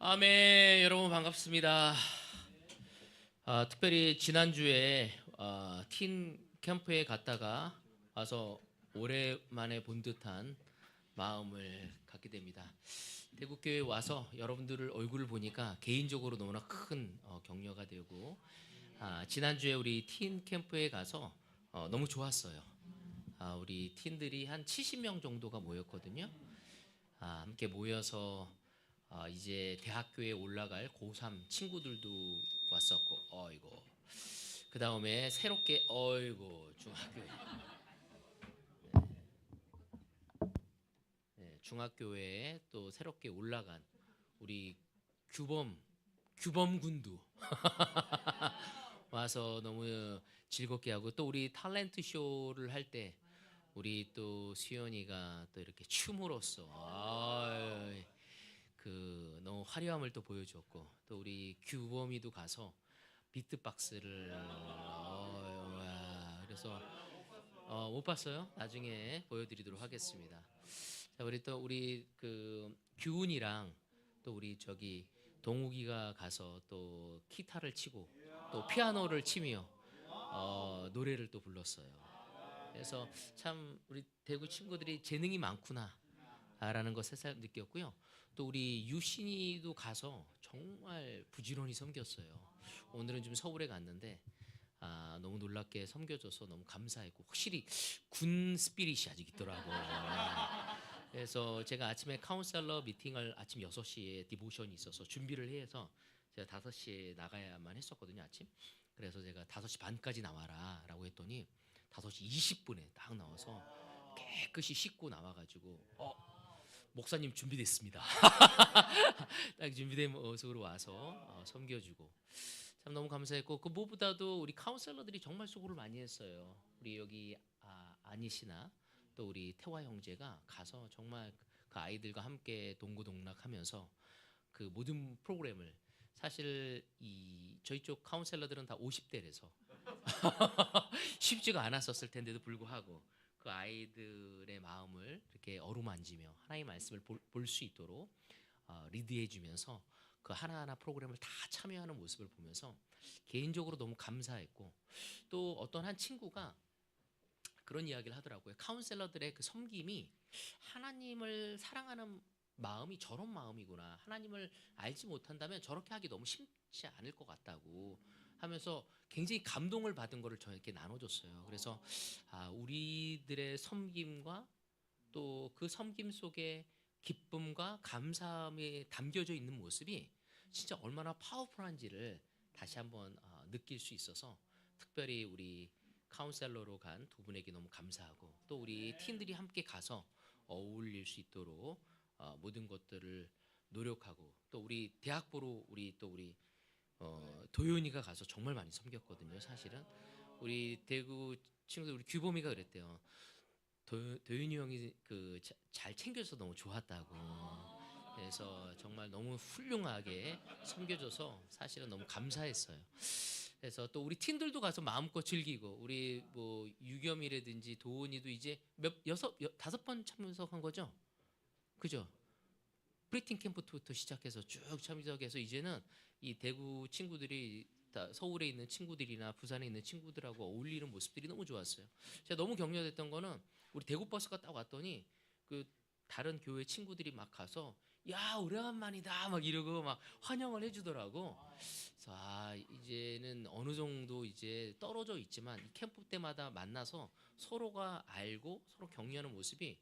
아멘. 여러분 반갑습니다. 특별히 지난주에 틴 캠프에 갔다가 와서 오랜만에 본 듯한 마음을 갖게 됩니다. 대구교회 와서 여러분들을 얼굴을 보니까 개인적으로 너무나 큰 격려가 되고, 지난주에 우리 틴 캠프에 가서 너무 좋았어요. 우리 틴들이 한 70명 정도가 모였거든요. 함께 모여서 이제 대학교에 올라갈 고3 친구들도 왔었고, 어이고, 그 다음에 새롭게, 어이고, 중학교에, 중학교에 또 새롭게 올라간 우리 규범 군도 와서 너무 즐겁게 하고, 또 우리 탤런트 쇼를 할 때 우리 또 수연이가 또 이렇게 춤으로써 너무 화려함을 또 보여줬고, 또 우리 규범이도 가서 비트박스를 그래서 못 봤어요. 나중에 보여드리도록 하겠습니다. 자, 우리 그 규훈이랑 또 우리 저기 동욱이가 가서 또 기타를 치고 또 피아노를 치며 노래를 또 불렀어요. 그래서 참 우리 대구 친구들이 재능이 많구나라는 걸 새삼 느꼈고요. 또 우리 유신이도 가서 정말 부지런히 섬겼어요. 오늘은 좀 서울에 갔는데 너무 놀랍게 섬겨줘서 너무 감사했고, 확실히 군 스피릿이 아직 있더라고요. 그래서 제가 아침에 카운셀러 미팅을 아침 6시에 디보션이 있어서 준비를 해서 제가 5시에 나가야만 했었거든요, 아침. 그래서 제가 5시 반까지 나와라 라고 했더니 5시 20분에 딱 나와서 깨끗이 씻고 나와가지고 목사님 준비됐습니다. 딱 준비된 모습으로 와서 섬겨주고 참 너무 감사했고, 그 무엇보다도 우리 카운셀러들이 정말 수고를 많이 했어요. 우리 여기 아니시나 또 우리 태화 형제가 가서 정말 그 아이들과 함께 동고동락하면서 그 모든 프로그램을, 사실 저희 쪽 카운셀러들은 다 50대라서 쉽지가 않았었을 텐데도 불구하고 그 아이들의 마음을 이렇게 어루만지며 하나님의 말씀을 볼 수 있도록 리드해 주면서 그 하나하나 프로그램을 다 참여하는 모습을 보면서 개인적으로 너무 감사했고, 또 어떤 한 친구가 그런 이야기를 하더라고요. 카운셀러들의 그 섬김이 하나님을 사랑하는 마음이 저런 마음이구나, 하나님을 알지 못한다면 저렇게 하기 너무 쉽지 않을 것 같다고 하면서 굉장히 감동을 받은 거를 저에게 나눠줬어요. 그래서 우리들의 섬김과 또 그 섬김 속에 기쁨과 감사함이 담겨져 있는 모습이 진짜 얼마나 파워풀한지를 다시 한번 느낄 수 있어서, 특별히 우리 카운셀러로 간 두 분에게 너무 감사하고, 또 우리 팀들이 함께 가서 어울릴 수 있도록 모든 것들을 노력하고, 또 우리 대학부로 우리 도윤이가 가서 정말 많이 섬겼거든요. 사실은 우리 대구 친구들, 우리 규범이가 그랬대요. 도윤이 형이 잘 챙겨줘서 너무 좋았다고. 그래서 정말 너무 훌륭하게 섬겨줘서 사실은 너무 감사했어요. 그래서 또 우리 팀들도 가서 마음껏 즐기고, 우리 뭐 유겸이라든지 도훈이도 이제 다섯 번 참석한 거죠, 그죠? 프리팅 캠프부터 시작해서 쭉 참석해서 이제는 이 대구 친구들이 다 서울에 있는 친구들이나 부산에 있는 친구들하고 어울리는 모습들이 너무 좋았어요. 제가 너무 격려됐던 거는 우리 대구 버스가 딱 왔더니 그 다른 교회 친구들이 막 가서 야 오래간만이다 막 이러고 막 환영을 해주더라고. 그래서 이제는 어느 정도 이제 떨어져 있지만 이 캠프 때마다 만나서 서로가 알고 서로 격려하는 모습이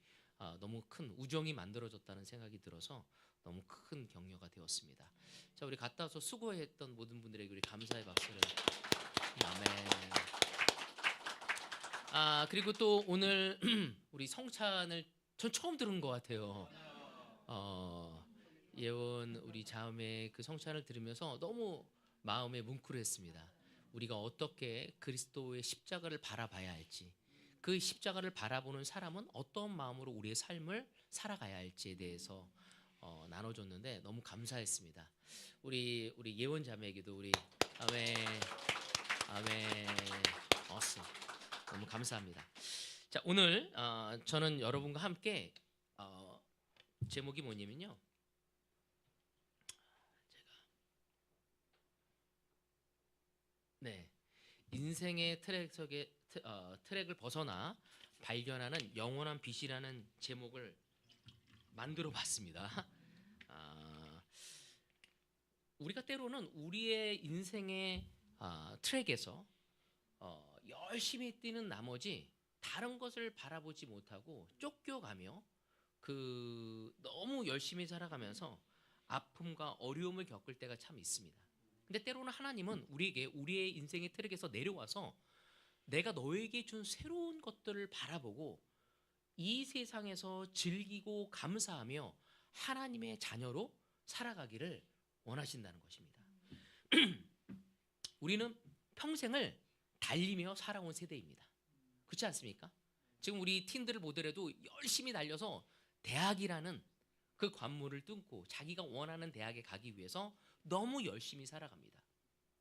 너무 큰 우정이 만들어졌다는 생각이 들어서 너무 큰 격려가 되었습니다. 자, 우리 갔다 와서 수고했던 모든 분들에게 우리 감사의 박수를. 아멘. 그리고 또 오늘 우리 성찬을 전 처음 들은 것 같아요. 예원 우리 자매 그 성찬을 들으면서 너무 마음에 뭉클했습니다. 우리가 어떻게 그리스도의 십자가를 바라봐야 할지, 그 십자가를 바라보는 사람은 어떤 마음으로 우리의 삶을 살아가야 할지에 대해서 나눠줬는데 너무 감사했습니다. 우리 예원 자매에게도 우리 아멘 아멘 어스 너무 감사합니다. 자, 오늘 저는 여러분과 함께 제목이 뭐냐면요, 네, 인생의 트랙을 벗어나 발견하는 영원한 빛이라는 제목을 만들어 봤습니다. 아, 우리가 때로는 우리의 인생의 트랙에서 열심히 뛰는 나머지 다른 것을 바라보지 못하고 쫓겨가며 너무 열심히 살아가면서 아픔과 어려움을 겪을 때가 참 있습니다. 근데 때로는 하나님은 우리에게 우리의 인생의 트랙에서 내려와서 내가 너에게 준 새로운 것들을 바라보고 이 세상에서 즐기고 감사하며 하나님의 자녀로 살아가기를 원하신다는 것입니다. 우리는 평생을 달리며 살아온 세대입니다. 그렇지 않습니까? 지금 우리 팀들을 보더라도 열심히 달려서 대학이라는 그 관문을 뚫고 자기가 원하는 대학에 가기 위해서 너무 열심히 살아갑니다.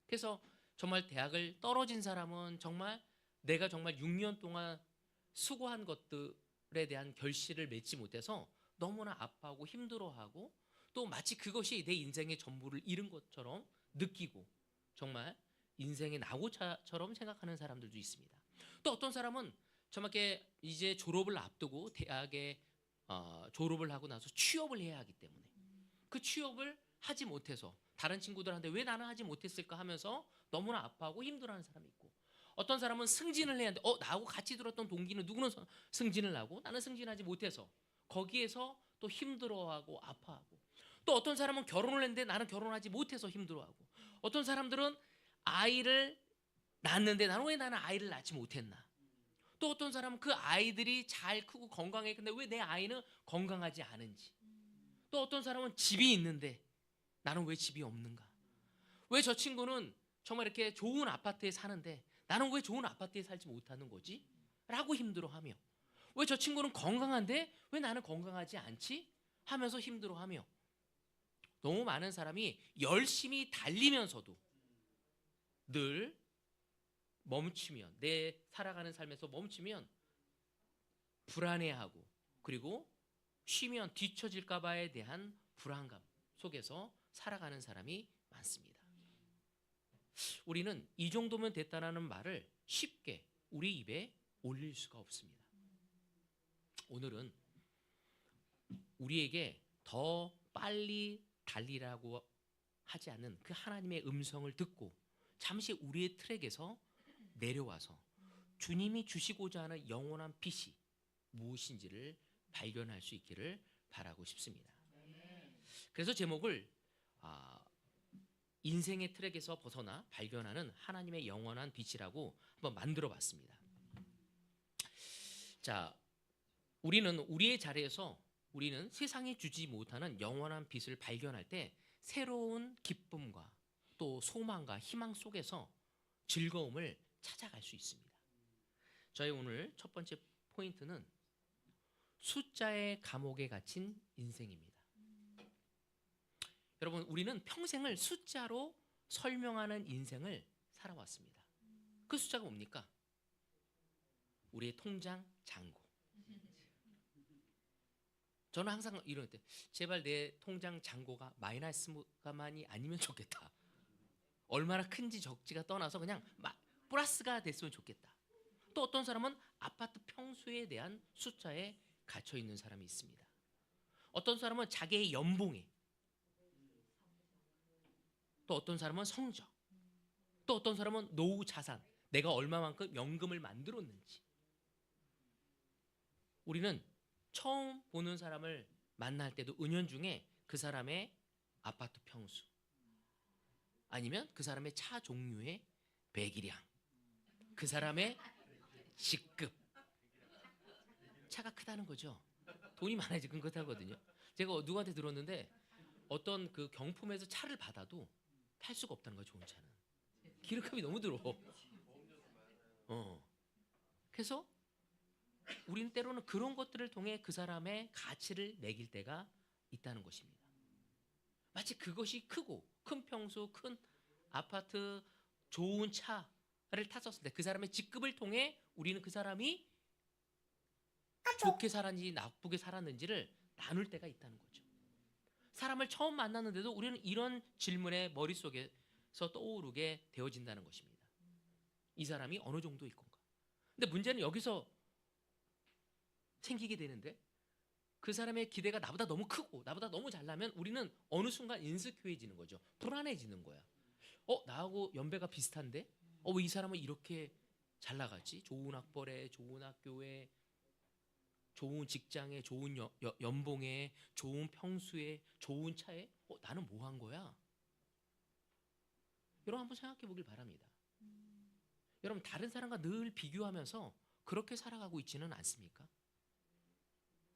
그래서 정말 대학을 떨어진 사람은 정말 내가 정말 6년 동안 수고한 것들에 대한 결실을 맺지 못해서 너무나 아파하고 힘들어하고 또 마치 그것이 내 인생의 전부를 잃은 것처럼 느끼고 정말 인생의 낙오차처럼 생각하는 사람들도 있습니다. 또 어떤 사람은 정말 이제 졸업을 앞두고 대학에 졸업을 하고 나서 취업을 해야 하기 때문에 그 취업을 하지 못해서 다른 친구들한테 왜 나는 하지 못했을까 하면서 너무나 아파하고 힘들어하는 사람이 있고, 어떤 사람은 승진을 해야 하는데 나하고 같이 들었던 동기는 누구는 승진을 하고 나는 승진하지 못해서 거기에서 또 힘들어하고 아파하고, 또 어떤 사람은 결혼을 했는데 나는 결혼하지 못해서 힘들어하고, 어떤 사람들은 아이를 낳았는데 나는 아이를 낳지 못했나, 또 어떤 사람은 그 아이들이 잘 크고 건강해 근데 왜 내 아이는 건강하지 않은지, 또 어떤 사람은 집이 있는데 나는 왜 집이 없는가, 왜 저 친구는 정말 이렇게 좋은 아파트에 사는데 나는 왜 좋은 아파트에 살지 못하는 거지? 라고 힘들어하며, 왜 저 친구는 건강한데 왜 나는 건강하지 않지? 하면서 힘들어하며, 너무 많은 사람이 열심히 달리면서도 늘 멈추면, 내 살아가는 삶에서 멈추면 불안해하고, 그리고 쉬면 뒤처질까 봐에 대한 불안감 속에서 살아가는 사람이 많습니다. 우리는 이 정도면 됐다라는 말을 쉽게 우리 입에 올릴 수가 없습니다. 오늘은 우리에게 더 빨리 달리라고 하지 않는 그 하나님의 음성을 듣고 잠시 우리의 트랙에서 내려와서 주님이 주시고자 하는 영원한 빛이 무엇인지를 발견할 수 있기를 바라고 싶습니다. 그래서 제목을 인생의 트랙에서 벗어나 발견하는 하나님의 영원한 빛이라고 한번 만들어 봤습니다. 자, 우리는 우리의 자리에서 우리는 세상이 주지 못하는 영원한 빛을 발견할 때 새로운 기쁨과 또 소망과 희망 속에서 즐거움을 찾아갈 수 있습니다. 저희 오늘 첫 번째 포인트는 숫자의 감옥에 갇힌 인생입니다. 여러분, 우리는 평생을 숫자로 설명하는 인생을 살아왔습니다. 그 숫자가 뭡니까? 우리의 통장 잔고. 저는 항상 이럴 때 제발 내 통장 잔고가 마이너스가만이 아니면 좋겠다. 얼마나 큰지 적지가 떠나서 그냥 플러스가 됐으면 좋겠다. 또 어떤 사람은 아파트 평수에 대한 숫자에 갇혀 있는 사람이 있습니다. 어떤 사람은 자기의 연봉에, 또 어떤 사람은 성적, 또 어떤 사람은 노후 자산, 내가 얼마만큼 연금을 만들었는지. 우리는 처음 보는 사람을 만날 때도 은연중에 그 사람의 아파트 평수, 아니면 그 사람의 차 종류의 배기량, 그 사람의 직급, 차가 크다는 거죠. 돈이 많아지면 그렇다거든요. 제가 누구한테 들었는데 어떤 그 경품에서 차를 받아도 탈 수가 없다는 거야. 좋은 차는 기름값이 너무 들어. 그래서 우리는 때로는 그런 것들을 통해 그 사람의 가치를 매길 때가 있다는 것입니다. 마치 그것이 크고 큰 평수, 큰 아파트, 좋은 차를 탔었을 때 그 사람의 직급을 통해 우리는 그 사람이 좋게 살았는지 나쁘게 살았는지를 나눌 때가 있다는 거죠. 사람을 처음 만났는데도 우리는 이런 질문에 머릿속에서 떠오르게 되어진다는 것입니다. 이 사람이 어느 정도일 건가? 근데 문제는 여기서 생기게 되는데, 그 사람의 기대가 나보다 너무 크고 나보다 너무 잘나면 우리는 어느 순간 인스큐해지는 거죠. 불안해지는 거야. 나하고 연배가 비슷한데 왜 이 사람은 이렇게 잘 나가지? 좋은 학벌에, 좋은 학교에, 좋은 직장에, 좋은 연봉에, 좋은 평수에, 좋은 차에, 나는 뭐 한 거야? 여러분 한번 생각해 보길 바랍니다. 여러분 다른 사람과 늘 비교하면서 그렇게 살아가고 있지는 않습니까?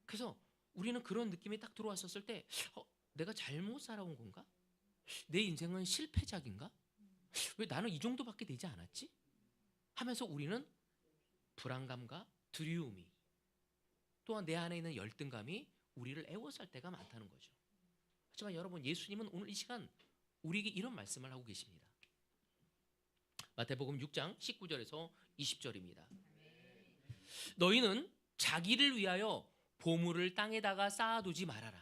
그래서 우리는 그런 느낌이 딱 들어왔었을 때 내가 잘못 살아온 건가? 내 인생은 실패작인가? 왜 나는 이 정도밖에 되지 않았지? 하면서 우리는 불안감과 두려움이, 또한 내 안에 있는 열등감이 우리를 애워쌀 때가 많다는 거죠. 하지만 여러분, 예수님은 오늘 이 시간 우리에게 이런 말씀을 하고 계십니다. 마태복음 6장 19절에서 20절입니다. 너희는 자기를 위하여 보물을 땅에다가 쌓아두지 말아라.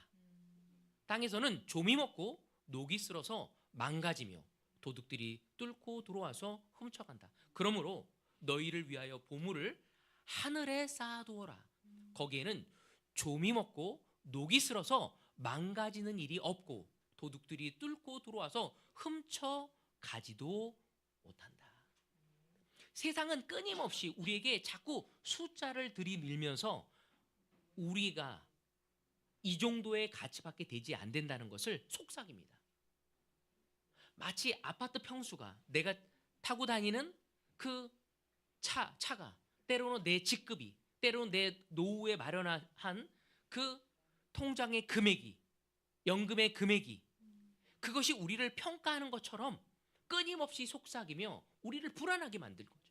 땅에서는 좀이 먹고 녹이 쓸어서 망가지며 도둑들이 뚫고 들어와서 훔쳐간다. 그러므로 너희를 위하여 보물을 하늘에 쌓아두어라. 거기에는 좀이 먹고 녹이 쓸어서 망가지는 일이 없고 도둑들이 뚫고 들어와서 훔쳐가지도 못한다. 세상은 끊임없이 우리에게 자꾸 숫자를 들이밀면서 우리가 이 정도의 가치밖에 되지 안 된다는 것을 속삭입니다. 마치 아파트 평수가, 내가 타고 다니는 그 차가, 때로는 내 직급이, 때로는 내 노후에 마련한 그 통장의 금액이, 연금의 금액이, 그것이 우리를 평가하는 것처럼 끊임없이 속삭이며 우리를 불안하게 만들 거죠.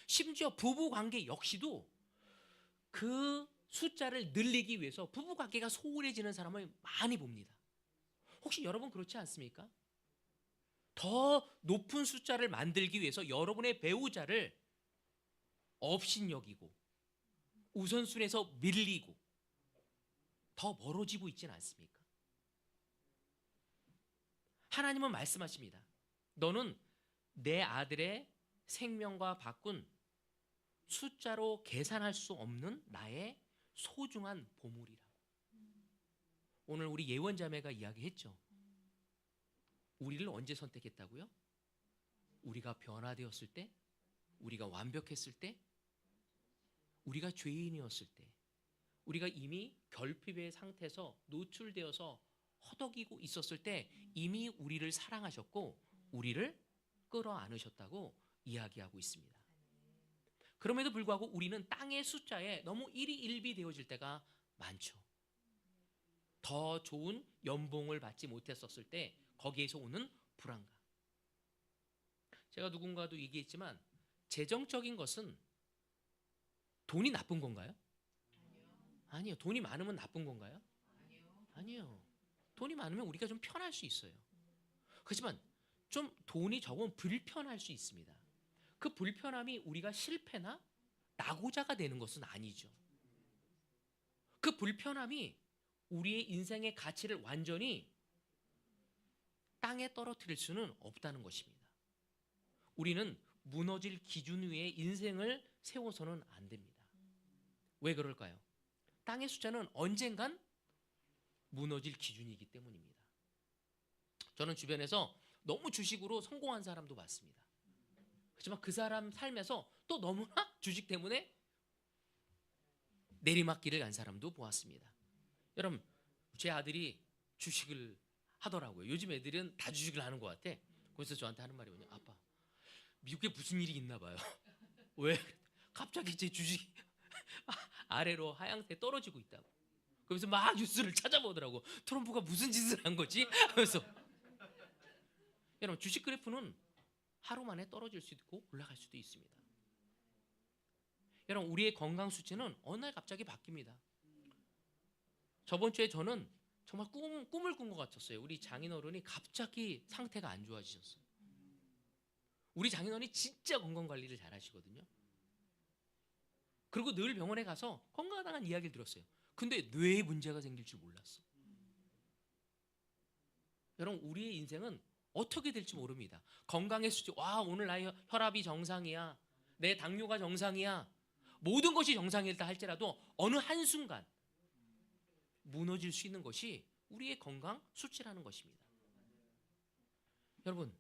심지어 부부관계 역시도 그 숫자를 늘리기 위해서 부부관계가 소홀해지는 사람을 많이 봅니다. 혹시 여러분 그렇지 않습니까? 더 높은 숫자를 만들기 위해서 여러분의 배우자를 업신여기고 우선순위에서 밀리고 더 멀어지고 있지는 않습니까? 하나님은 말씀하십니다. 너는 내 아들의 생명과 바꾼 숫자로 계산할 수 없는 나의 소중한 보물이라고. 오늘 우리 예원자매가 이야기했죠. 우리를 언제 선택했다고요? 우리가 변화되었을 때, 우리가 완벽했을 때, 우리가 죄인이었을 때, 우리가 이미 결핍의 상태에서 노출되어서 허덕이고 있었을 때 이미 우리를 사랑하셨고 우리를 끌어안으셨다고 이야기하고 있습니다. 그럼에도 불구하고 우리는 땅의 숫자에 너무 일희일비 되어질 때가 많죠. 더 좋은 연봉을 받지 못했었을 때 거기에서 오는 불안감. 제가 누군가도 얘기했지만 재정적인 것은 돈이 나쁜 건가요? 아니요. 돈이 많으면 나쁜 건가요? 아니요. 돈이 많으면 우리가 좀 편할 수 있어요. 그렇지만 좀 돈이 적으면 불편할 수 있습니다. 그 불편함이 우리가 실패나 낙오자가 되는 것은 아니죠. 그 불편함이 우리의 인생의 가치를 완전히 땅에 떨어뜨릴 수는 없다는 것입니다. 우리는 무너질 기준 위에 인생을 세워서는 안 됩니다. 왜 그럴까요? 땅의 숫자는 언젠간 무너질 기준이기 때문입니다. 저는 주변에서 너무 주식으로 성공한 사람도 봤습니다. 그렇지만 그 사람 삶에서 또 너무나 주식 때문에 내리막길을 간 사람도 보았습니다. 여러분, 제 아들이 주식을 하더라고요. 요즘 애들은 다 주식을 하는 것 같아. 그래서 저한테 하는 말이 뭐냐, 아빠 미국에 무슨 일이 있나 봐요. 왜? 갑자기 제 주식이 아래로 하향세 떨어지고 있다고. 그래서 막 뉴스를 찾아보더라고. 트럼프가 무슨 짓을 한 거지? 그래서 여러분, 주식 그래프는 하루 만에 떨어질 수도 있고 올라갈 수도 있습니다. 여러분, 우리의 건강 수치는 어느 날 갑자기 바뀝니다. 저번 주에 저는 정말 꿈을 꾼 것 같았어요. 우리 장인어른이 갑자기 상태가 안 좋아지셨어요. 우리 장인어른이 진짜 건강 관리를 잘 하시거든요. 그리고 늘 병원에 가서 건강하다는 이야기를 들었어요. 근데 뇌에 문제가 생길 줄 몰랐어. 여러분, 우리의 인생은 어떻게 될지 모릅니다. 건강의 수치, 와 오늘 나의 혈압이 정상이야, 내 당뇨가 정상이야, 모든 것이 정상이다 할지라도 어느 한순간 무너질 수 있는 것이 우리의 건강 수치라는 것입니다. 여러분,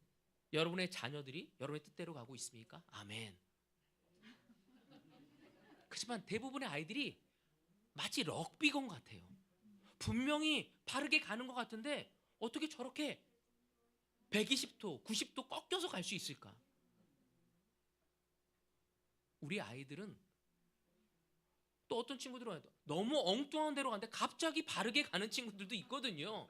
여러분의 자녀들이 여러분의 뜻대로 가고 있습니까? 아멘. 그렇지만 대부분의 아이들이 마치 럭비공 같아요. 분명히 바르게 가는 것 같은데 어떻게 저렇게 120도, 90도 꺾여서 갈 수 있을까? 우리 아이들은 또 어떤 친구들은 너무 엉뚱한 데로 가는데 갑자기 바르게 가는 친구들도 있거든요.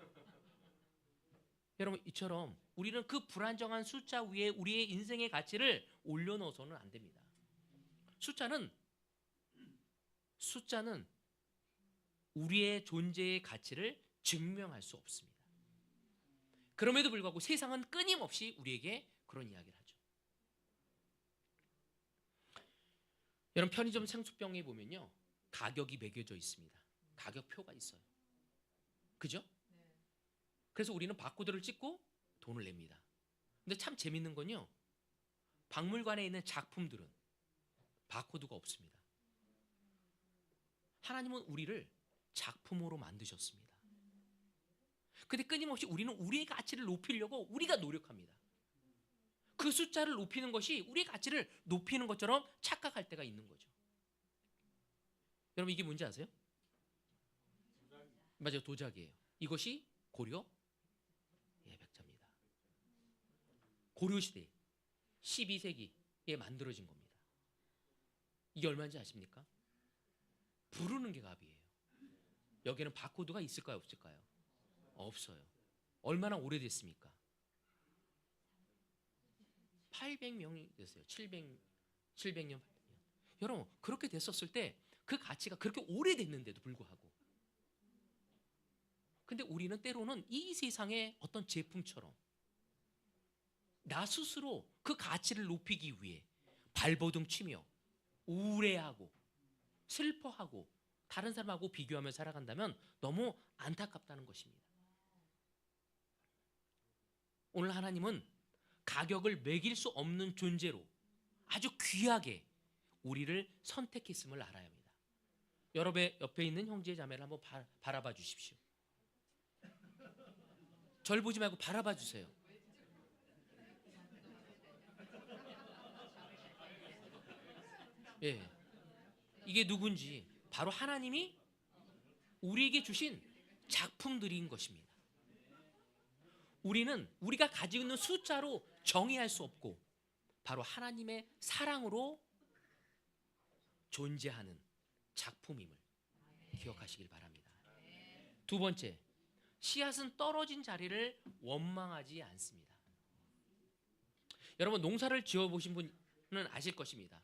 여러분, 이처럼 우리는 그 불안정한 숫자 위에 우리의 인생의 가치를 올려놓아서는 안 됩니다. 숫자는 우리의 존재의 가치를 증명할 수 없습니다. 그럼에도 불구하고 세상은 끊임없이 우리에게 그런 이야기를 하죠. 여러분, 편의점 생수병에 보면요, 가격이 매겨져 있습니다. 가격표가 있어요. 그죠? 그래서 우리는 바코드를 찍고 돈을 냅니다. 근데 참 재밌는 건요, 박물관에 있는 작품들은 바코드가 없습니다. 하나님은 우리를 작품으로 만드셨습니다. 근데 끊임없이 우리는 우리의 가치를 높이려고 우리가 노력합니다. 그 숫자를 높이는 것이 우리의 가치를 높이는 것처럼 착각할 때가 있는 거죠. 여러분, 이게 뭔지 아세요? 맞아요, 도자기예요. 이것이 고려 백자입니다. 고려시대 12세기에 만들어진 겁니다. 이게 얼마인지 아십니까? 부르는 게 값이에요. 여기는 바코드가 있을까요, 없을까요? 없어요. 얼마나 오래됐습니까? 800명이 됐어요. 700년, 800년. 여러분, 그렇게 됐었을 때 그 가치가 그렇게 오래됐는데도 불구하고, 근데 우리는 때로는 이 세상의 어떤 제품처럼 나 스스로 그 가치를 높이기 위해 발버둥 치며 우울해하고 슬퍼하고 다른 사람하고 비교하며 살아간다면 너무 안타깝다는 것입니다. 오늘 하나님은 가격을 매길 수 없는 존재로 아주 귀하게 우리를 선택했음을 알아야 합니다. 여러분의 옆에 있는 형제 자매를 한번 바라봐 주십시오. 절 보지 말고 바라봐 주세요. 예, 이게 누군지 바로 하나님이 우리에게 주신 작품들인 것입니다. 우리는 우리가 가지고 있는 숫자로 정의할 수 없고 바로 하나님의 사랑으로 존재하는 작품임을 기억하시길 바랍니다. 두 번째, 씨앗은 떨어진 자리를 원망하지 않습니다. 여러분, 농사를 지어보신 분은 아실 것입니다.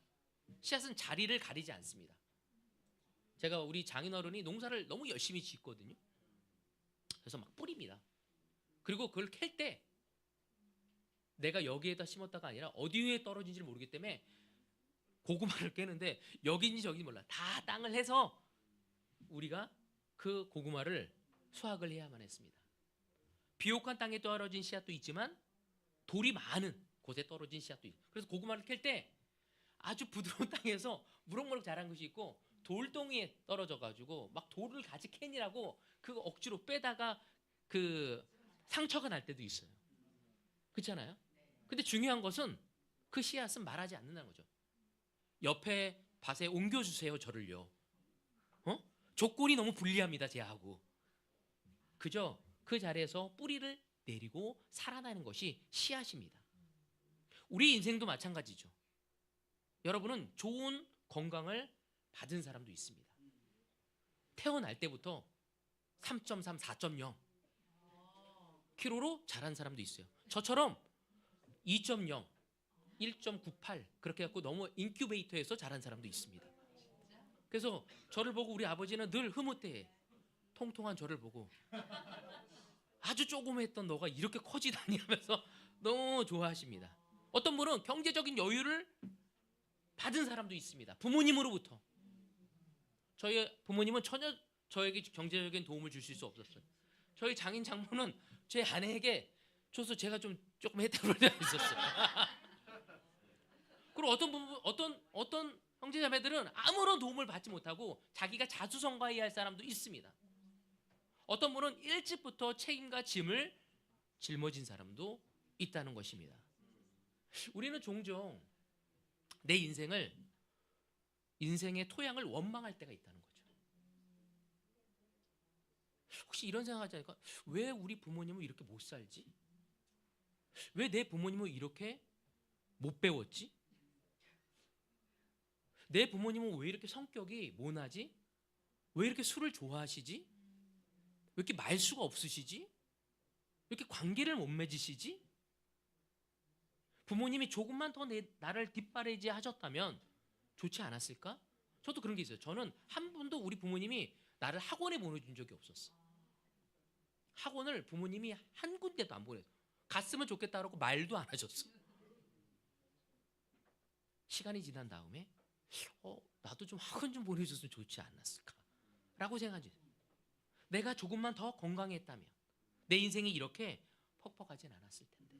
씨앗은 자리를 가리지 않습니다. 제가 우리 장인어른이 농사를 너무 열심히 짓거든요. 그래서 막 뿌립니다. 그리고 그걸 캘 때 내가 여기에다 심었다가 아니라 어디에 떨어진지를 모르기 때문에 고구마를 깨는데 여기인지 저기인지 몰라. 다 땅을 해서 우리가 그 고구마를 수확을 해야만 했습니다. 비옥한 땅에 떨어진 씨앗도 있지만 돌이 많은 곳에 떨어진 씨앗도 있고, 그래서 고구마를 캘 때 아주 부드러운 땅에서 무럭무럭 자란 것이 있고 돌덩이에 떨어져 가지고 막 돌을 같이 캐니라고 그거 억지로 빼다가 그 상처가 날 때도 있어요. 그렇잖아요? 근데 중요한 것은 그 씨앗은 말하지 않는다는 거죠. 옆에 밭에 옮겨주세요, 저를요. 조건이 너무 불리합니다, 제하고. 그저 그 자리에서 뿌리를 내리고 살아나는 것이 씨앗입니다. 우리 인생도 마찬가지죠. 여러분은 좋은 건강을 받은 사람도 있습니다. 태어날 때부터 3.3, 4.0 킬로로 자란 사람도 있어요. 저처럼 2.0, 1.98 그렇게 해갖고 너무 인큐베이터에서 자란 사람도 있습니다. 그래서 저를 보고 우리 아버지는 늘 흐뭇해해. 통통한 저를 보고 아주 조그매했던 너가 이렇게 커지다니 하면서 너무 좋아하십니다. 어떤 분은 경제적인 여유를 받은 사람도 있습니다. 부모님으로부터. 저희 부모님은 전혀 저에게 경제적인 도움을 주실 수 없었어요. 저희 장인 장모는 제 아내에게 줘서 제가 좀 조금 해탈을 있었어요. 그리고 어떤 형제자매들은 아무런 도움을 받지 못하고 자기가 자수성가해야 할 사람도 있습니다. 어떤 분은 일찍부터 책임과 짐을 짊어진 사람도 있다는 것입니다. 우리는 종종 내 인생의 토양을 원망할 때가 있다는 거죠. 혹시 이런 생각하지 않을까? 왜 우리 부모님은 이렇게 못 살지? 왜 내 부모님은 이렇게 못 배웠지? 내 부모님은 왜 이렇게 성격이 모나지? 왜 이렇게 술을 좋아하시지? 왜 이렇게 말수가 없으시지? 왜 이렇게 관계를 못 맺으시지? 부모님이 조금만 더 나를 뒷바라지 하셨다면 좋지 않았을까? 저도 그런 게 있어요. 저는 한 번도 우리 부모님이 나를 학원에 보내준 적이 없었어. 학원을 부모님이 한 군데도 안 보내서 갔으면 좋겠다라고 말도 안 하셨어. 시간이 지난 다음에 나도 좀 학원 좀 보내줬으면 좋지 않았을까? 라고 생각하지. 내가 조금만 더 건강했다면 내 인생이 이렇게 퍽퍽하진 않았을 텐데.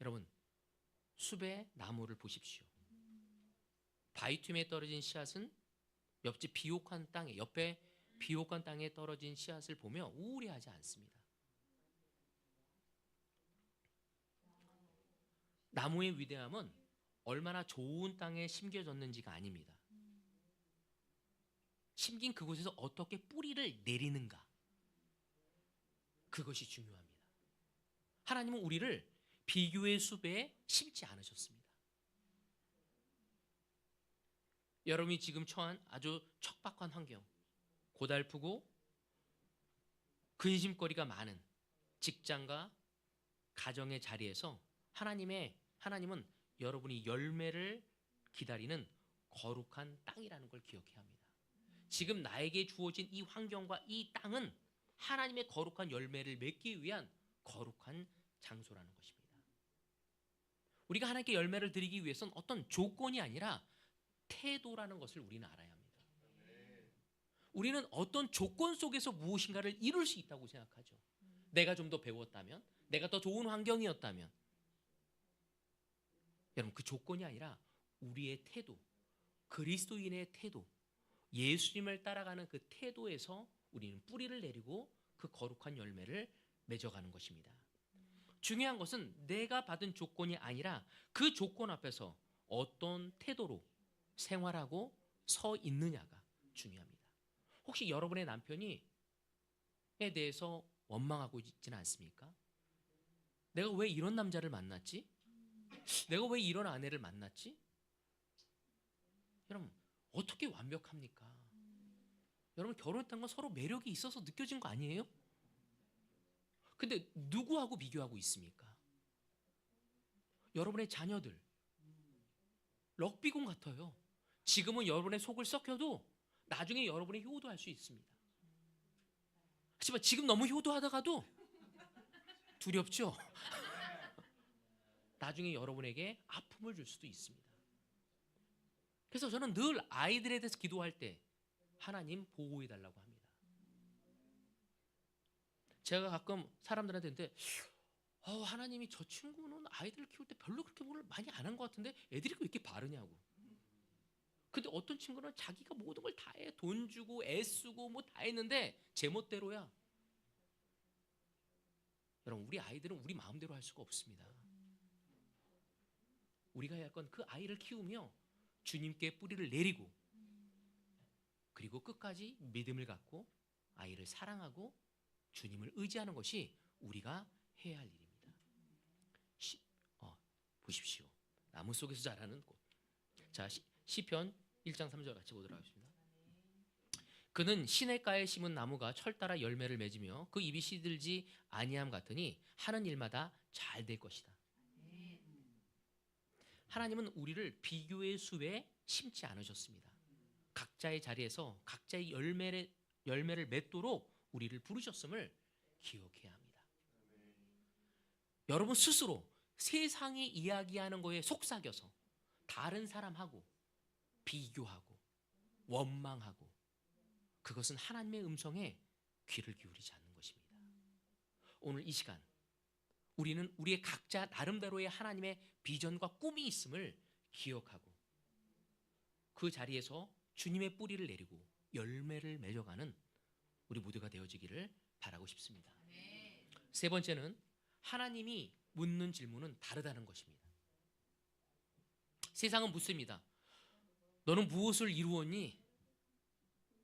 여러분, 숲의 나무를 보십시오. 바위틈에 떨어진 씨앗은 옆에 비옥한 땅에 떨어진 씨앗을 보며 우울해하지 않습니다. 나무의 위대함은 얼마나 좋은 땅에 심겨졌는지가 아닙니다. 심긴 그곳에서 어떻게 뿌리를 내리는가, 그것이 중요합니다. 하나님은 우리를 비교의 숲에 심지 않으셨습니다. 여러분이 지금 처한 아주 척박한 환경, 고달프고 근심거리가 많은 직장과 가정의 자리에서 하나님은 여러분이 열매를 기다리는 거룩한 땅이라는 걸 기억해야 합니다. 지금 나에게 주어진 이 환경과 이 땅은 하나님의 거룩한 열매를 맺기 위한 거룩한 장소라는 것입니다. 우리가 하나님께 열매를 드리기 위해서는 어떤 조건이 아니라 태도라는 것을 우리는 알아야 합니다. 우리는 어떤 조건 속에서 무엇인가를 이룰 수 있다고 생각하죠. 내가 좀 더 배웠다면, 내가 더 좋은 환경이었다면. 여러분, 그 조건이 아니라 우리의 태도, 그리스도인의 태도, 예수님을 따라가는 그 태도에서 우리는 뿌리를 내리고 그 거룩한 열매를 맺어가는 것입니다. 중요한 것은 내가 받은 조건이 아니라 그 조건 앞에서 어떤 태도로 생활하고 서 있느냐가 중요합니다. 혹시 여러분의 남편에 대해서 원망하고 있지는 않습니까? 내가 왜 이런 남자를 만났지? 내가 왜 이런 아내를 만났지? 여러분, 어떻게 완벽합니까? 여러분, 결혼했다는 건 서로 매력이 있어서 느껴진 거 아니에요? 근데 누구하고 비교하고 있습니까? 여러분의 자녀들, 럭비공 같아요. 지금은 여러분의 속을 썩혀도 나중에 여러분이 효도할 수 있습니다. 하지만 지금 너무 효도하다가도 두렵죠? 나중에 여러분에게 아픔을 줄 수도 있습니다. 그래서 저는 늘 아이들에 대해서 기도할 때 하나님 보호해달라고 합니다. 제가 가끔 사람들한테 근데 하나님이 저 친구는 아이들을 키울 때 별로 그렇게 뭘 많이 안 한 것 같은데 애들이 왜 이렇게 바르냐고. 근데 어떤 친구는 자기가 모든 걸 다 해. 돈 주고 애쓰고 뭐 다 했는데 제멋대로야. 여러분, 우리 아이들은 우리 마음대로 할 수가 없습니다. 우리가 해야 할 건 그 아이를 키우며 주님께 뿌리를 내리고 그리고 끝까지 믿음을 갖고 아이를 사랑하고 주님을 의지하는 것이 우리가 해야 할 일입니다. 보십시오. 나무 속에서 자라는 꽃. 자, 시편 1장 3절 같이 보도록 하겠습니다. 그는 시냇가에 심은 나무가 철 따라 열매를 맺으며 그 잎이 시들지 아니함 같으니 하는 일마다 잘 될 것이다. 하나님은 우리를 비교의 숲에 심지 않으셨습니다. 각자의 자리에서 각자의 열매를 맺도록 우리를 부르셨음을 기억해야 합니다. 여러분 스스로 세상이 이야기하는 거에 속삭여서 다른 사람하고 비교하고 원망하고 그것은 하나님의 음성에 귀를 기울이지 않는 것입니다. 오늘 이 시간 우리는 우리의 각자 나름대로의 하나님의 비전과 꿈이 있음을 기억하고 그 자리에서 주님의 뿌리를 내리고 열매를 맺어가는 우리 모두가 되어지기를 바라고 싶습니다. 세 번째는 하나님이 묻는 질문은 다르다는 것입니다. 세상은 묻습니다. 너는 무엇을 이루었니?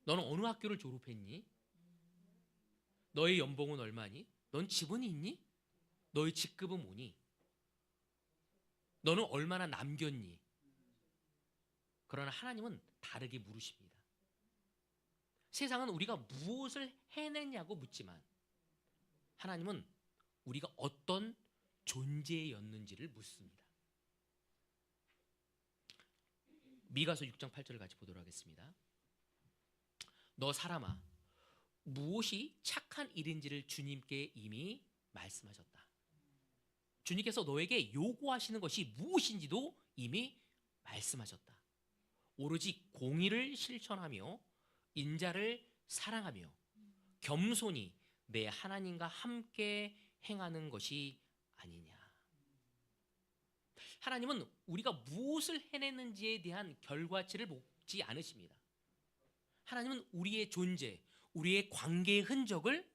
너는 어느 학교를 졸업했니? 너의 연봉은 얼마니? 넌 집은 있니? 너의 직급은 뭐니? 너는 얼마나 남겼니? 그러나 하나님은 다르게 물으십니다. 세상은 우리가 무엇을 해냈냐고 묻지만 하나님은 우리가 어떤 존재였는지를 묻습니다. 미가서 6장 8절을 같이 보도록 하겠습니다. 너 사람아, 무엇이 착한 일인지를 주님께 이미 말씀하셨다. 주님께서 너에게 요구하시는 것이 무엇인지도 이미 말씀하셨다. 오로지 공의를 실천하며 인자를 사랑하며 겸손히 내 하나님과 함께 행하는 것이 아니냐. 하나님은 우리가 무엇을 해냈는지에 대한 결과치를 보지 않으십니다. 하나님은 우리의 존재, 우리의 관계의 흔적을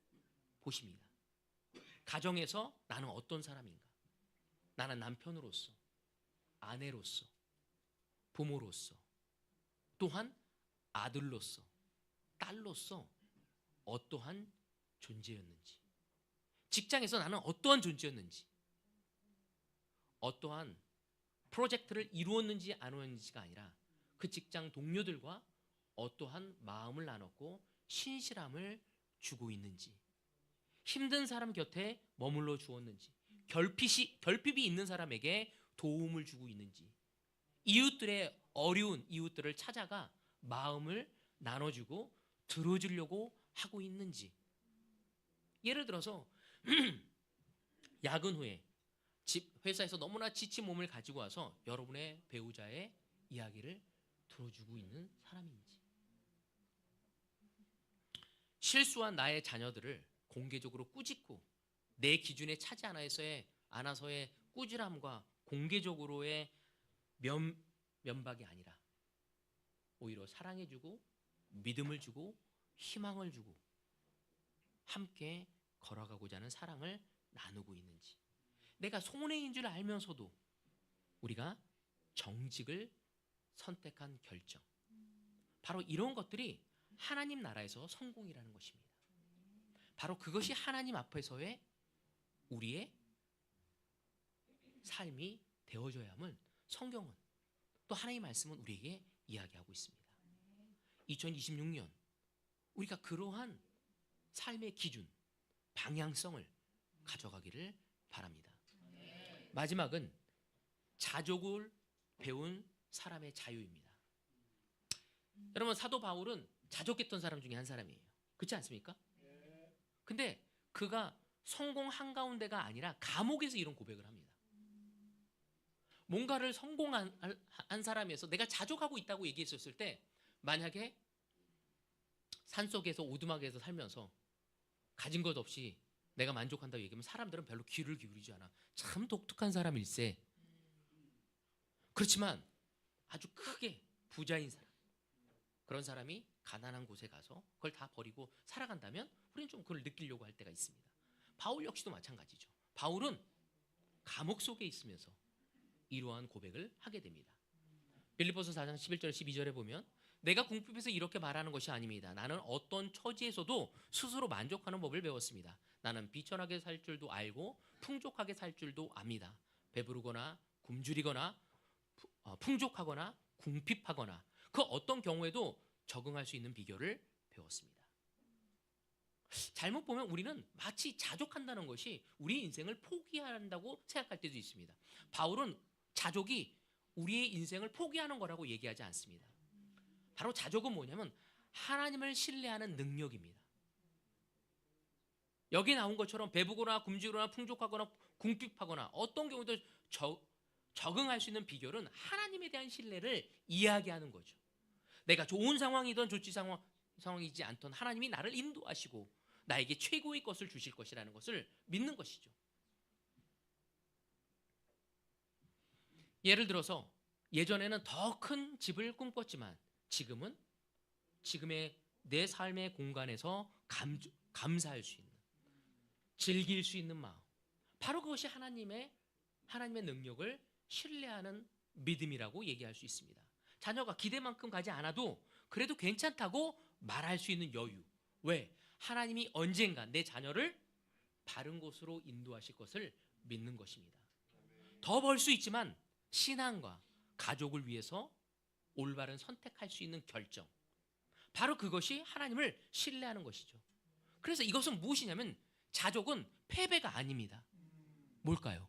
보십니다. 가정에서 나는 어떤 사람인가? 나는 남편으로서, 아내로서, 부모로서, 또한 아들로서, 딸로서 어떠한 존재였는지, 직장에서 나는 어떠한 존재였는지, 어떠한 프로젝트를 이루었는지 안 이루었는지가 아니라 그 직장 동료들과 어떠한 마음을 나눴고 신실함을 주고 있는지, 힘든 사람 곁에 머물러 주었는지, 결핍이 있는 사람에게 도움을 주고 있는지, 이웃들의 어려운 이웃들을 찾아가 마음을 나눠주고 들어주려고 하고 있는지. 예를 들어서 야근 후에 회사에서 너무나 지친 몸을 가지고 와서 여러분의 배우자의 이야기를 들어주고 있는 사람인지, 실수한 나의 자녀들을 공개적으로 꾸짖고 내 기준에 차지 않아서의 꾸지람과 공개적으로의 면박이 아니라 오히려 사랑해주고 믿음을 주고 희망을 주고 함께 걸어가고자 하는 사랑을 나누고 있는지, 내가 손해인 줄 알면서도 우리가 정직을 선택한 결정, 바로 이런 것들이 하나님 나라에서 성공이라는 것입니다. 바로 그것이 하나님 앞에서의 우리의 삶이 되어져야 함을 성경은, 또 하나님의 말씀은 우리에게 이야기하고 있습니다. 2026년 우리가 그러한 삶의 기준, 방향성을 가져가기를 바랍니다. 마지막은 자족을 배운 사람의 자유입니다. 여러분, 사도 바울은 자족했던 사람 중에 한 사람이에요. 그렇지 않습니까? 근데 그가 성공 한가운데가 아니라 감옥에서 이런 고백을 합니다. 뭔가를 성공한 사람에서 내가 자족하고 있다고 얘기했었을 때, 만약에 산속에서 오두막에서 살면서 가진 것 없이 내가 만족한다고 얘기하면 사람들은 별로 귀를 기울이지 않아. 참 독특한 사람일세. 그렇지만 아주 크게 부자인 사람, 그런 사람이 가난한 곳에 가서 그걸 다 버리고 살아간다면 우리는 좀 그걸 느끼려고 할 때가 있습니다. 바울 역시도 마찬가지죠. 바울은 감옥 속에 있으면서 이러한 고백을 하게 됩니다. 빌립보서 4장 11절 12절에 보면, 내가 궁핍해서 이렇게 말하는 것이 아닙니다. 나는 어떤 처지에서도 스스로 만족하는 법을 배웠습니다. 나는 비천하게 살 줄도 알고 풍족하게 살 줄도 압니다. 배부르거나 굶주리거나 풍족하거나 궁핍하거나 그 어떤 경우에도 적응할 수 있는 비결을 배웠습니다. 잘못 보면 우리는 마치 자족한다는 것이 우리 인생을 포기한다고 생각할 때도 있습니다. 바울은 자족이 우리의 인생을 포기하는 거라고 얘기하지 않습니다. 바로 자족은 뭐냐면 하나님을 신뢰하는 능력입니다. 여기 나온 것처럼 배부거나 굶주거나 풍족하거나 궁핍하거나 어떤 경우도 적응할 수 있는 비결은 하나님에 대한 신뢰를 이야기하는 거죠. 내가 좋은 상황이든 좋지 상황이지 않던 하나님이 나를 인도하시고 나에게 최고의 것을 주실 것이라는 것을 믿는 것이죠. 예를 들어서 예전에는 더 큰 집을 꿈꿨지만 지금의 내 삶의 공간에서 감사할 수 있는, 즐길 수 있는 마음, 바로 그것이 하나님의 능력을 신뢰하는 믿음이라고 얘기할 수 있습니다. 자녀가 기대만큼 가지 않아도 그래도 괜찮다고 말할 수 있는 여유. 왜? 하나님이 언젠가 내 자녀를 바른 곳으로 인도하실 것을 믿는 것입니다. 더 벌 수 있지만 신앙과 가족을 위해서 올바른 선택할 수 있는 결정, 바로 그것이 하나님을 신뢰하는 것이죠. 그래서 이것은 무엇이냐면 자족은 패배가 아닙니다. 뭘까요?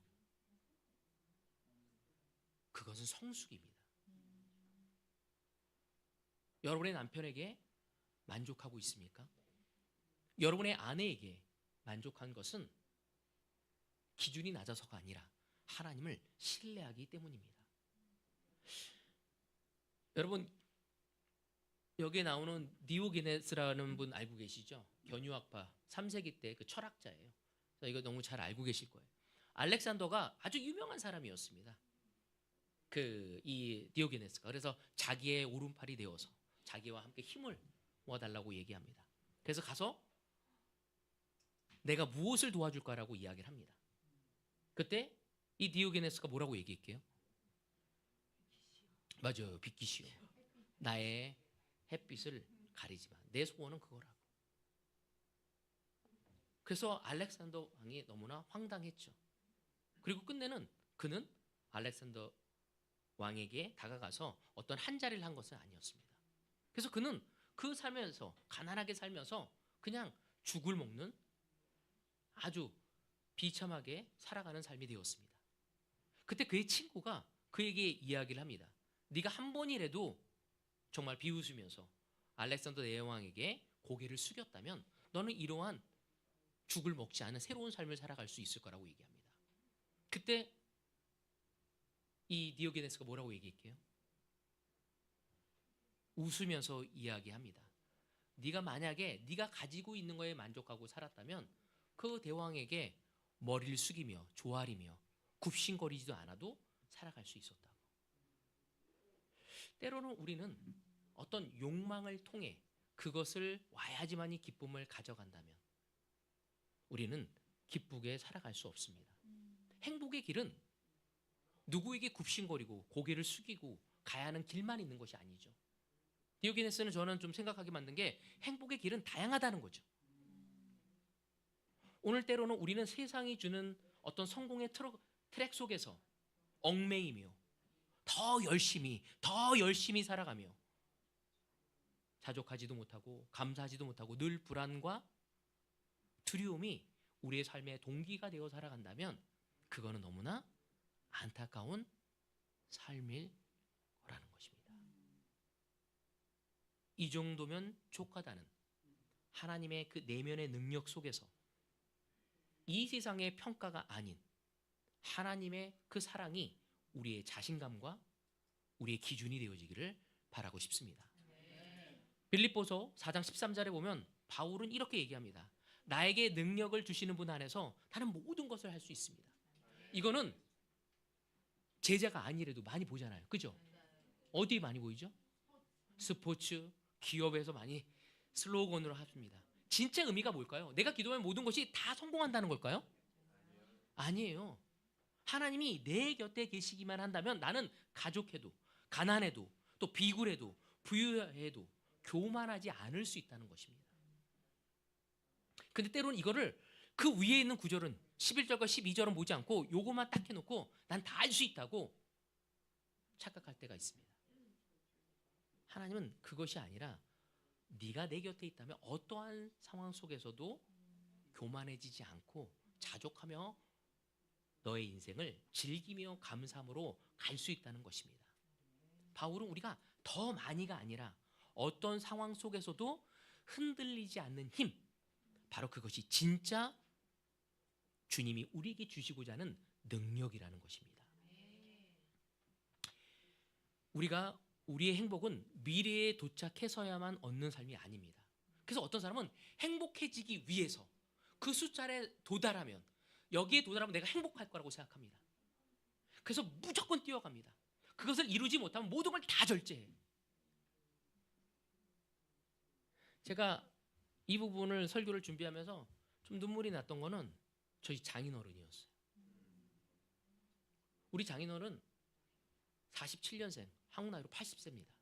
그것은 성숙입니다. 여러분의 남편에게 만족하고 있습니까? 여러분의 아내에게 만족한 것은 기준이 낮아서가 아니라 하나님을 신뢰하기 때문입니다. 여러분, 여기에 나오는 디오게네스라는 분 알고 계시죠? 견유학파 3세기 때 그 철학자예요. 이거 너무 잘 알고 계실 거예요. 알렉산더가 아주 유명한 사람이었습니다. 이 디오게네스가. 그래서 자기의 오른팔이 되어서 자기와 함께 힘을 모아달라고 얘기합니다. 그래서 가서 내가 무엇을 도와줄까라고 이야기를 합니다. 그때 이 디오게네스가 뭐라고 얘기할게요? 맞아요. 빛기시오. 나의 햇빛을 가리지만 내 소원은 그거라고. 그래서 알렉산더 왕이 너무나 황당했죠. 그리고 끝내는 그는 알렉산더 왕에게 다가가서 어떤 한 자리를 한 것은 아니었습니다. 그래서 그는 그 살면서 가난하게 살면서 그냥 죽을 먹는 아주 비참하게 살아가는 삶이 되었습니다. 그때 그의 친구가 그에게 이야기를 합니다. 네가 한 번이라도 정말 비웃으면서 알렉산더 대왕에게 고개를 숙였다면 너는 이러한 죽을 먹지 않은 새로운 삶을 살아갈 수 있을 거라고 얘기합니다. 그때 이 디오게네스가 뭐라고 얘기할게요? 웃으면서 이야기합니다. 네가 만약에 네가 가지고 있는 거에 만족하고 살았다면 그 대왕에게 머리를 숙이며 조아리며 굽신거리지도 않아도 살아갈 수 있었다고. 때로는 우리는 어떤 욕망을 통해 그것을 와야지만이 기쁨을 가져간다면 우리는 기쁘게 살아갈 수 없습니다. 행복의 길은 누구에게 굽신거리고 고개를 숙이고 가야 하는 길만 있는 것이 아니죠. 디오게네스는 저는 좀 생각하게 만든 게 행복의 길은 다양하다는 거죠. 오늘 때로는 우리는 세상이 주는 어떤 성공의 트랙 속에서 얽매이며 더 열심히 살아가며 자족하지도 못하고 감사하지도 못하고 늘 불안과 두려움이 우리의 삶의 동기가 되어 살아간다면 그거는 너무나 안타까운 삶일 거라는 것입니다. 이 정도면 족하다는 하나님의 그 내면의 능력 속에서 이 세상의 평가가 아닌 하나님의 그 사랑이 우리의 자신감과 우리의 기준이 되어지기를 바라고 싶습니다. 빌립보서 4장 13절에 보면 바울은 이렇게 얘기합니다. 나에게 능력을 주시는 분 안에서 나는 모든 것을 할 수 있습니다. 이거는 제자가 아니래도 많이 보잖아요. 그죠? 어디 많이 보이죠? 스포츠, 기업에서 많이 슬로건으로 합니다. 진짜 의미가 뭘까요? 내가 기도하면 모든 것이 다 성공한다는 걸까요? 아니에요. 하나님이 내 곁에 계시기만 한다면 나는 가족해도 가난해도 또 비굴해도 부유해도 교만하지 않을 수 있다는 것입니다. 근데 때로는 이거를 그 위에 있는 구절은 11절과 12절은 보지 않고 요것만 딱 해놓고 난 다 할 수 있다고 착각할 때가 있습니다. 하나님은 그것이 아니라 네가 내 곁에 있다면 어떠한 상황 속에서도 교만해지지 않고 자족하며 너의 인생을 즐기며 감사함으로 갈 수 있다는 것입니다. 바울은 우리가 더 많이가 아니라 어떤 상황 속에서도 흔들리지 않는 힘, 바로 그것이 진짜 주님이 우리에게 주시고자 하는 능력이라는 것입니다. 우리가 우리의 행복은 미래에 도착해서야만 얻는 삶이 아닙니다. 그래서 어떤 사람은 행복해지기 위해서 그 숫자에 도달하면, 여기에 도달하면 내가 행복할 거라고 생각합니다. 그래서 무조건 뛰어갑니다. 그것을 이루지 못하면 모든 걸 다 절제해요. 제가 이 부분을 설교를 준비하면서 좀 눈물이 났던 거는 저희 장인어른이었어요. 우리 장인어른 47년생, 한국 나이로 80세입니다.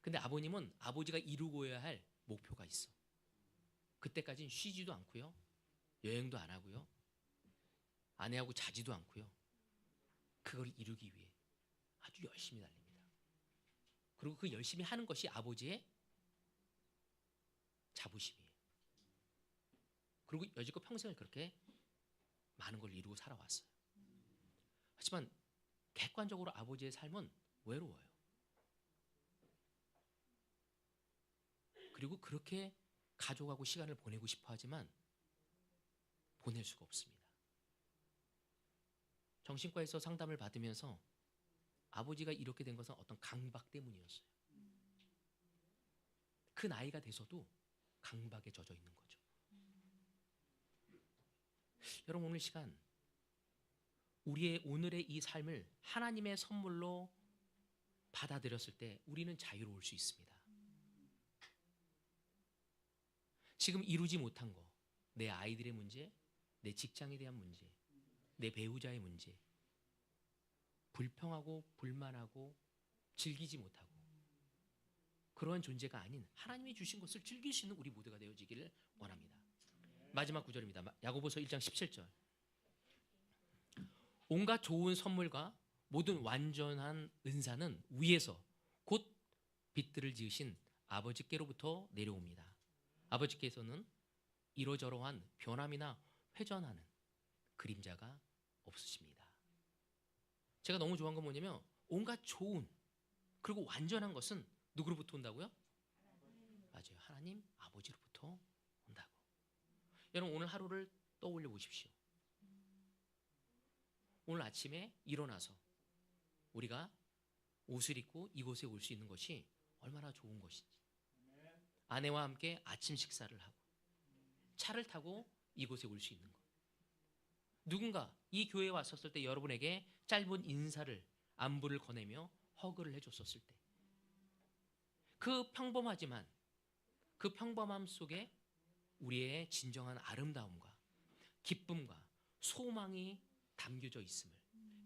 근데 아버님은 아버지가 이루고야 할 목표가 있어. 그때까지는 쉬지도 않고요, 여행도 안 하고요, 아내하고 자지도 않고요, 그걸 이루기 위해 아주 열심히 달립니다. 그리고 그 열심히 하는 것이 아버지의 자부심이에요. 그리고 여지껏 평생을 그렇게 많은 걸 이루고 살아왔어요. 하지만 객관적으로 아버지의 삶은 외로워요. 그리고 그렇게 가족하고 시간을 보내고 싶어 하지만 보낼 수가 없습니다. 정신과에서 상담을 받으면서 아버지가 이렇게 된 것은 어떤 강박 때문이었어요. 그 나이가 돼서도 강박에 젖어 있는 거죠. 여러분, 오늘 시간 우리의 오늘의 이 삶을 하나님의 선물로 받아들였을 때 우리는 자유로울 수 있습니다. 지금 이루지 못한 거, 내 아이들의 문제, 내 직장에 대한 문제, 내 배우자의 문제, 불평하고 불만하고 즐기지 못하고 그러한 존재가 아닌 하나님이 주신 것을 즐길 수 있는 우리 모두가 되어지기를 원합니다. 마지막 구절입니다. 야고보서 1장 17절. 온갖 좋은 선물과 모든 완전한 은사는 위에서 곧 빛들을 지으신 아버지께로부터 내려옵니다. 아버지께서는 이러저러한 변함이나 회전하는 그림자가 없으십니다. 제가 너무 좋아한 건 뭐냐면 온갖 좋은 그리고 완전한 것은 누구로부터 온다고요? 맞아요. 하나님 아버지로부터 온다고. 여러분, 오늘 하루를 떠올려 보십시오. 오늘 아침에 일어나서 우리가 옷을 입고 이곳에 올 수 있는 것이 얼마나 좋은 것인지, 아내와 함께 아침 식사를 하고 차를 타고 이곳에 올 수 있는 것, 누군가 이 교회에 왔었을 때 여러분에게 짧은 인사를, 안부를 건네며 허그를 해줬었을 때, 그 평범하지만 그 평범함 속에 우리의 진정한 아름다움과 기쁨과 소망이 담겨져 있음을,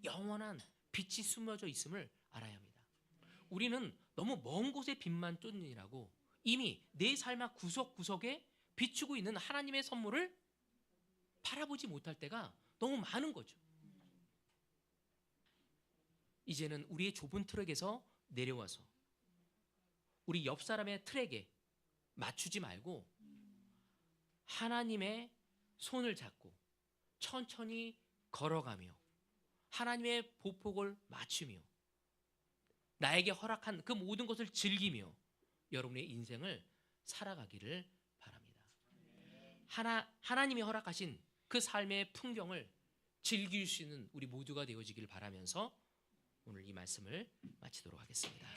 영원한 빛이 숨어져 있음을 알아야 합니다. 우리는 너무 먼 곳에 빛만 쫓느라고 이미 내 삶의 구석구석에 비추고 있는 하나님의 선물을 바라보지 못할 때가 너무 많은 거죠. 이제는 우리의 좁은 트랙에서 내려와서 우리 옆 사람의 트랙에 맞추지 말고 하나님의 손을 잡고 천천히 걸어가며 하나님의 보폭을 맞추며 나에게 허락한 그 모든 것을 즐기며 여러분의 인생을 살아가기를 바랍니다. 하나님이 허락하신 그 삶의 풍경을 즐길 수 있는 우리 모두가 되어지길 바라면서 오늘 이 말씀을 마치도록 하겠습니다.